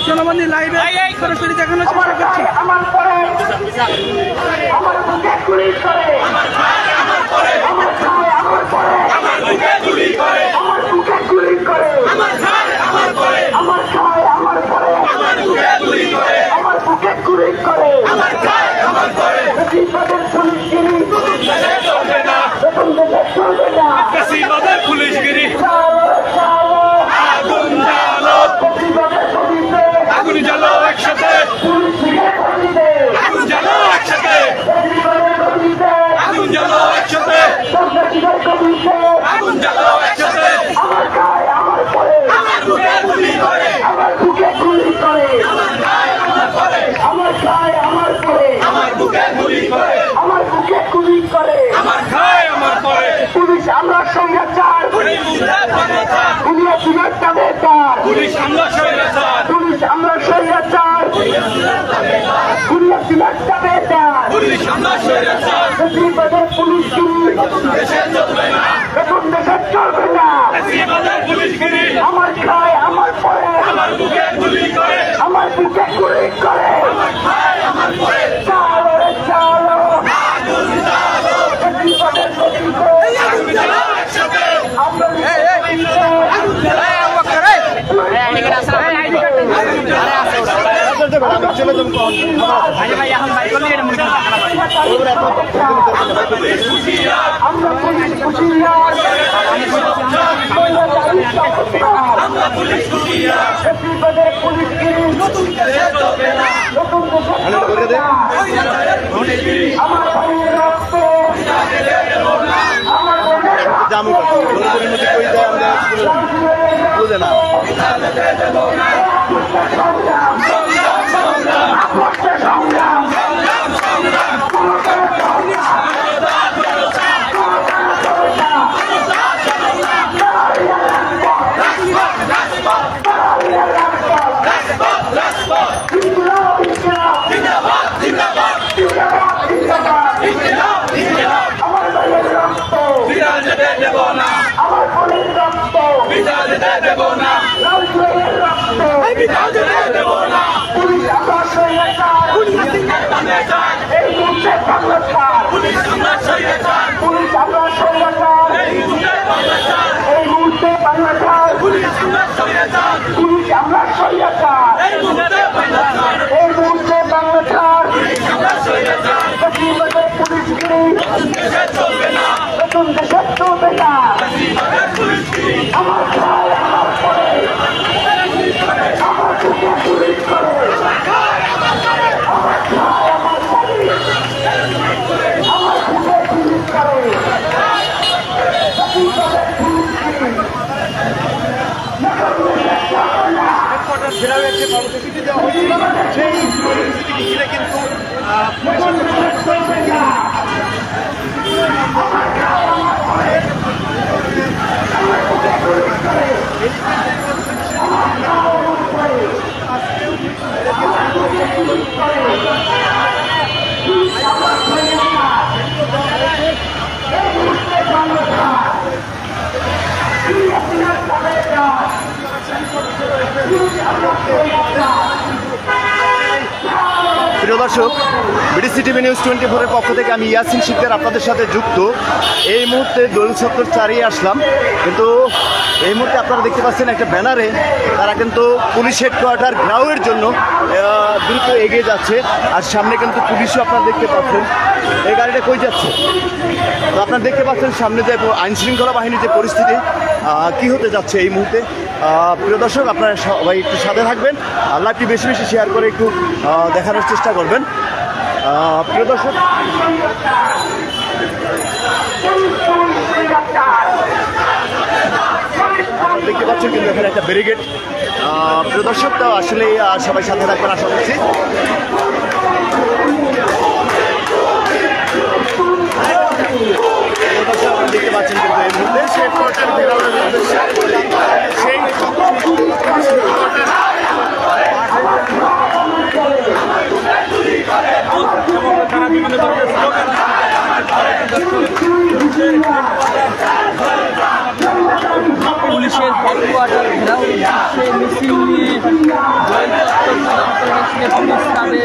জনগণের লাইভে সরাসরি দেখানোর চেষ্টা করছি। পুলিশগিরি আগুন জ্বালো একসাথে, আগুন জ্বালো একসাথে, আগুন জ্বালো একসাথে, আগুন জ্বালো একসাথে। আমার বুকে গুলি করে, আমার বুকে গুলি করে, আমার গায়ে আমার করে, আমার গায়ে আমার করে, আমার বুকে গুলি করে, আমার বুকে গুলি করে, আমার গায়ে আমার করে। পুলিশ আমরা স্বৈরাচার, পুলিশ পুলিশ আমরা স্বৈরাচার, পুলিশ আমরা স্বৈরাচার, পুলিশ আমরা স্বৈরাচার। দেশে চলবে না, এখন দেশে চলবে না। পুলিশগিরি আমার খায় আমার পরে, আমার বুকে গুলি করে, আমার বুকে গুলি করে, আমার খায় আমার পরে। চালো রে চালো, আগুন জ্বালো, আগুন জ্বালো একসাথে, আমরা আগুন জ্বালো। আমার পরিণতি করে যায় আমরা বুঝে না। প্রিয় দর্শক, বিডিসি টিভি নিউজ 24-এর পক্ষ থেকে আমি ইয়াসিন শিকদার আপনাদের সাথে যুক্ত। এই মুহূর্তে দোল চত্বর চারিয়ে আসলাম, কিন্তু এই মুহূর্তে আপনারা দেখতে পাচ্ছেন একটা ব্যানারে তারা কিন্তু পুলিশ হেডকোয়ার্টার ঘেরাওয়ের জন্য দ্রুত এগিয়ে যাচ্ছে। আর সামনে কিন্তু পুলিশও আপনারা দেখতে পাচ্ছেন। এই গাড়িটা কই যাচ্ছে? তো আপনারা দেখতে পাচ্ছেন সামনে যে আইনশৃঙ্খলা বাহিনীর যে পরিস্থিতি কী হতে যাচ্ছে এই মুহূর্তে। প্রিয় দর্শক, আপনারা সবাই একটু সাথে থাকবেন, আর লাইভটি বেশি বেশি শেয়ার করে একটু দেখানোর চেষ্টা করবেন। প্রিয় দর্শক, দেখতে পাচ্ছেন কিন্তু এখানে একটা ব্যারিকেড। প্রিয় দর্শক, তো আসলে সবাই সাথে থাকবেন আশা করছি। দেখতে পাচ্ছেন কিন্তু এই মুহূর্তে সেই পুলিশের হেডকোয়ার্টার ঘেরাও সেই মিছিল নিয়ে পুলিশ তাদের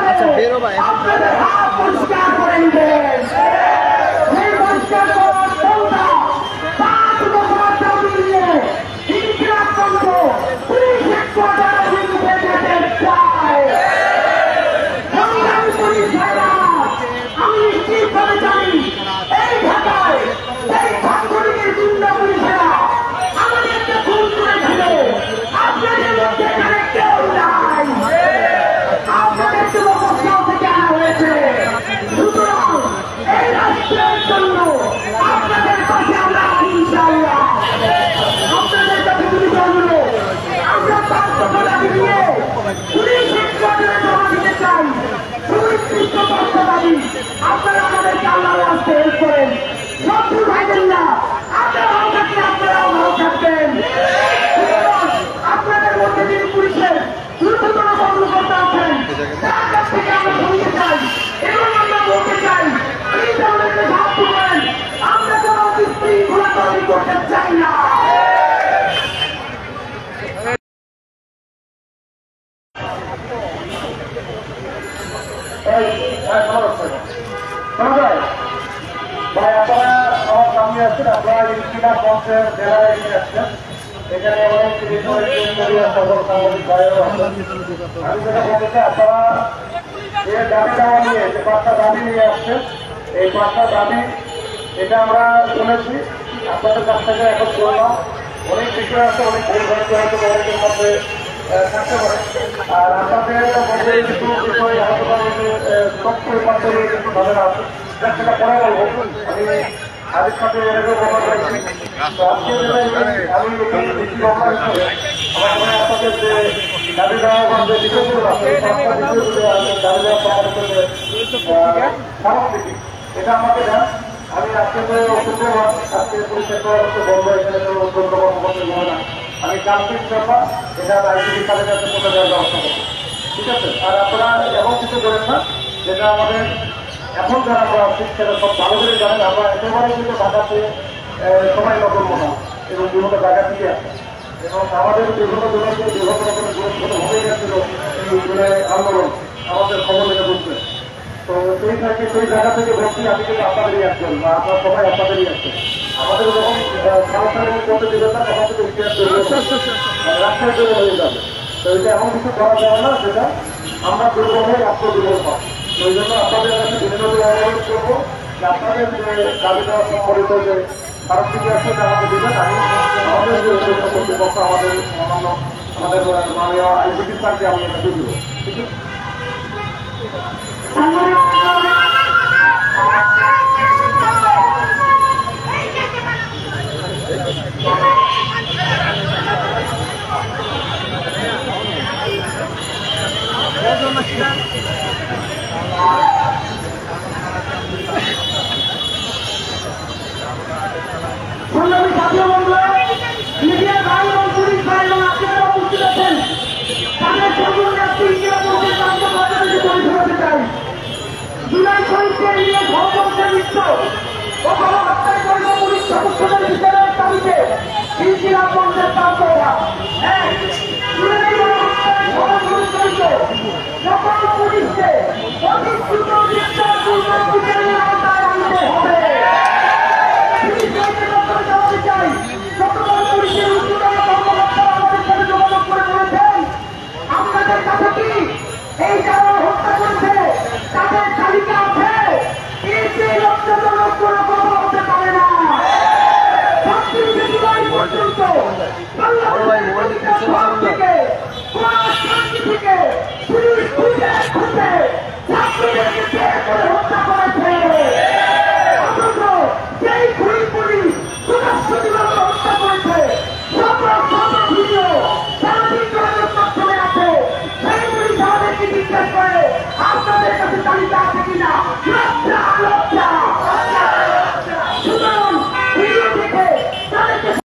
আচ্ছা বেরো ভাই আপনারা আমাদেরকে আল্লাহর রাস্তায় হেল্প করেন, শত্রু ভাইদের না, আপনারা ভালো থাকলে আপনারাও ভালো থাকবেন। আপনাদের মধ্যে যিনি পুলিশের দ্রুততর কর্মকর্তা আছেন তার কাছ থেকে আমরা শুনতে চাই এবং আমরা বলতে চাই প্লিজ আমাদেরকে সাহায্য করেন, আমরা কোনো বিশৃঙ্খলা তৈরি করতে চাই না। ভাই আপনারা আমার সামনে আসছেন, আপনারা ইনস্টিটিউট পঞ্চের জেলায় আসছেন, এখানে অনেক সকল সাংবাদিক ভাইয়েরও আছেন। আমি যেটা বলতে চাই, আপনারা যে দাবি দেওয়া নিয়ে যে 5টা দাবি নিয়ে আসছেন, এই 5টা দাবি এটা আমরা শুনেছি, আপনাদের কাছ থেকে এখন করলাম। অনেক বিষয় আছে, অনেক ভুল ভ্রান্তি হয়তো অনেকের মধ্যে থাকতে পারে, আর আপনাদের মধ্যে কিছু বিষয় হয়তো তথ্য রূপান্তরে কিছু ধারণা আছে, সেটা পরে বলবো। আমি আজের সাথে এরকম ব্যবহার করেছি, তো আজকে আমি বেশি ব্যবহার করে আমার মনে আপনাদের যে দাবি দেওয়া বা যে বিষয়গুলো আছে এই 5টা বিষয়গুলো দাবি দেওয়া সামর্থ্য থেকে এটা আমাকে দেন। আমি আজকে শুক্রবার, আজকে পুলিশের বন্ধ, এখানে তো ধন্যবাদ করতে হবে না, আমি কালকের ব্যাপার এটা আইসিডি কালের কাছে কোথাও দেওয়ার ব্যবস্থা করবো, ঠিক আছে? আর আপনারা এমন কিছু করেন না যেটা আমাদের এখন যারা আমরা আছি সেটা সব ভালো করে জানেন, আমরা একেবারে কিন্তু ঢাকাতে সময় করবো না এবং বিভিন্ন জায়গা থেকে আসে এবং আমাদের বিভিন্ন জনকে বিভিন্ন রকমের গুরুত্বপূর্ণ হয়ে গেছিল এই আন্দোলন, আমাদের খবর লেগে বলছে। তো সেই জায়গা থেকে ভর্তি আমি কিন্তু আপনাদেরই একজন, বা আপনার সবাই আপনাদেরই একজন। আমাদের যখন সারাসারি করতে দেবেন না তখন কিন্তু ইতিহাস রাষ্ট্রের জন্য হয়ে যাবে। তো এটা এমন কিছু করা যাবে না যেটা আমরা দুর্বল হয়ে রাষ্ট্র দুর্বল পাবো। ওই জন্য আপনাদের কাছে বিনোদন অনুরোধ করবো যে আপনাদের যে দাবি দেওয়া সম্পর্কিত যে খারাপ কিছু আছে তা আমাকে দেবেন। আমি আমাদের যে কর্তৃপক্ষ আমাদের মাননীয় আইসিটি স্যারকে আমি এটা দিয়ে দেবো, ঠিক আছে? সংগ্রামী ছাত্র বন্ধুরা, মিডিয়া ভাই এবং পুলিশ ভাই এবং আপনারা উপস্থিত আছেন, তাদের সকলকে পরিষেবাতে চাই। জুলাই শহীদদের নিয়ে গণতন্ত্রে মিত্র ও গণহত্যায় পরিণ পুলিশ সদস্যদের বিচারের দাবিতে ইনকিলাব মঞ্চের প্রার্থনা এক, জুলাই গণহত্যায় জড়িত সকল পুলিশকে অতি দ্রুত গ্রেপ্তারপূর্বক বিচারের আওতায় আনতে হবে। চাই সকল পুলিশের উচ্চতর কর্মকর্তারা আমাদের সাথে যোগাযোগ করে বলেছেন, আপনাদের কাছে কি এই যারা হত্যা করেছে তাদের তালিকা আছে? কিন্তু লক্ষ্যজনক কোনো কথা হতে পারে না। 36 জুলাই পর্যন্ত থেকে পুলিশ খুঁজে খুঁজে ছাত্রদেরকে হত্যা করেছে, অথচ সেই খুনি পুলিশ হত্যা করেছে ভিডিও সারাদিন যোগাযোগ মাধ্যমে আছে। সেই পুলিশ আমাদেরকে জিজ্ঞেস করে আপনাদের কাছে তালিকা আছে কিনা।